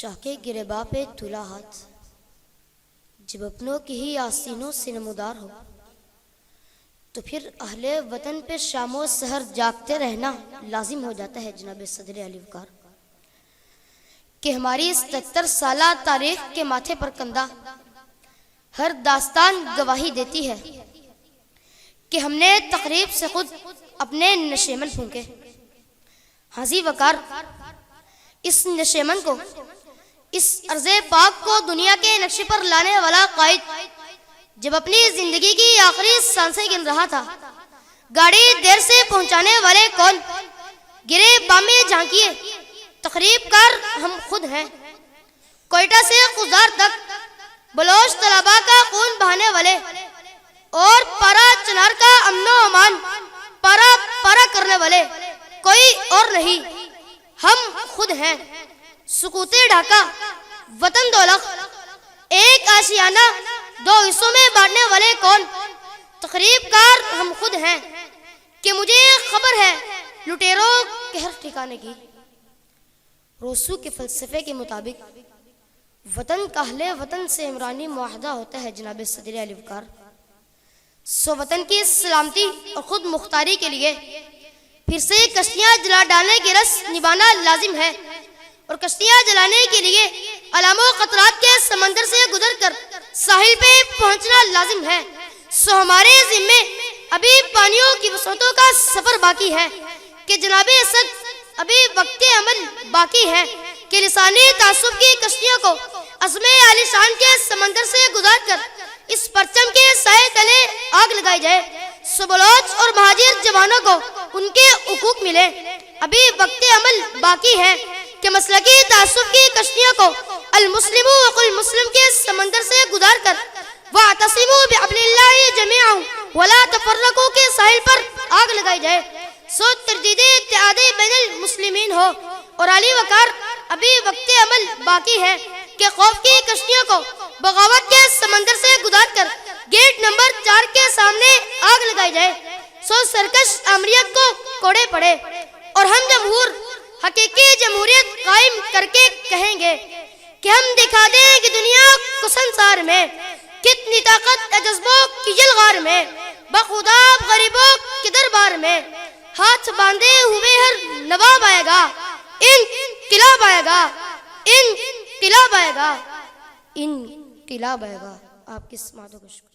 شاہ کے گریباں پہ تلا ہاتھ جب اپنوں کی ہی آستینوں سے نمودار ہو، تو پھر اہل وطن پہ شام و سحر جاگتے رہنا لازم ہو جاتا ہے جناب صدر علی وقار، کہ ہماری اس 73 سالہ تاریخ کے ماتھے پر کندہ ہر داستان گواہی دیتی ہے کہ ہم نے تقریب سے خود اپنے نشیمن پھونکے۔ حاجی وقار اس نشیمن کو، اس ارض پاک کو دنیا کے نقشے پر لانے والا قائد جب اپنی زندگی کی آخری سانسیں گن رہا تھا، گاڑی دیر سے پہنچانے والے کون؟ گرے بامے جھانکیے، تقریب کار ہم خود ہیں۔ کوئٹہ سے قزار تک بلوچ طلباء کا خون بہانے والے اور پارا چنار کا امن و امان پارا پارا کرنے والے کوئی اور نہیں، ہم خود ہیں۔ سکوت ڈھاکہ وطن دولخ ایک آشیانہ دو حصوں میں بانٹنے والے کون؟ تقریب کار ہم خود ہیں، کہ مجھے خبر ہے لٹیروں کے ہر ٹھکانے کی۔ روسو کے فلسفے کے مطابق وطن کا اہل وطن سے عمرانی معاہدہ ہوتا ہے جناب صدر علی وقار، سو وطن کی سلامتی اور خود مختاری کے لیے پھر سے کشتیاں جلا ڈالنے کی رسم نبھانا لازم ہے، اور کشتیاں جلانے کے لیے علام و خطرات کے سمندر سے گزر کر ساحل پہ پہنچنا لازم ہے۔ سو ہمارے ذمے ابھی پانیوں کی وسعتوں کا سفر باقی ہے، کہ جناب اسد ابھی وقت عمل باقی ہے، کہ لسانی تعصب کی کشتیوں کو عزم عالی شان کے سمندر سے گزار کر اس پرچم کے سائے تلے آگ لگائی جائے، سو بلوچ اور مہاجر جوانوں کو ان کے حقوق ملے۔ ابھی وقت عمل باقی ہے کہ مسلکی تعصب کی کشتیوں کو المسلم وقل مسلم کے سمندر سے گزار کر وَاعْتَصِمُوا بِحَبْلِ اللَّهِ جَمِيعًا وَلَا تَفَرَّقُوا کے ساحل پر آگ لگائی جائے، سو تردید اتحاد بین المسلمین ہو۔ اور علی وقار ابھی وقت عمل باقی ہے کہ خوف کی کشتیوں کو بغاوت کے سمندر سے گزار کر گیٹ نمبر 4 کے سامنے آگ لگائی جائے، سو سرکش آمریت کو کوڑے پڑے، اور ہم جمہور حقیقی جمہوریت قائم کر کے کہیں گے کہ ہم دکھا دیں کہ دنیا کو سنسار میں کتنی طاقت جذبوں کی یلغار میں، بخدا غریبوں کے دربار میں ہاتھ باندھے ہوئے ہر نواب آئے گا، انقلاب آئے گا، انقلاب آئے گا، انقلاب آئے گا۔ آپ کی سماعتوں کو شکریہ۔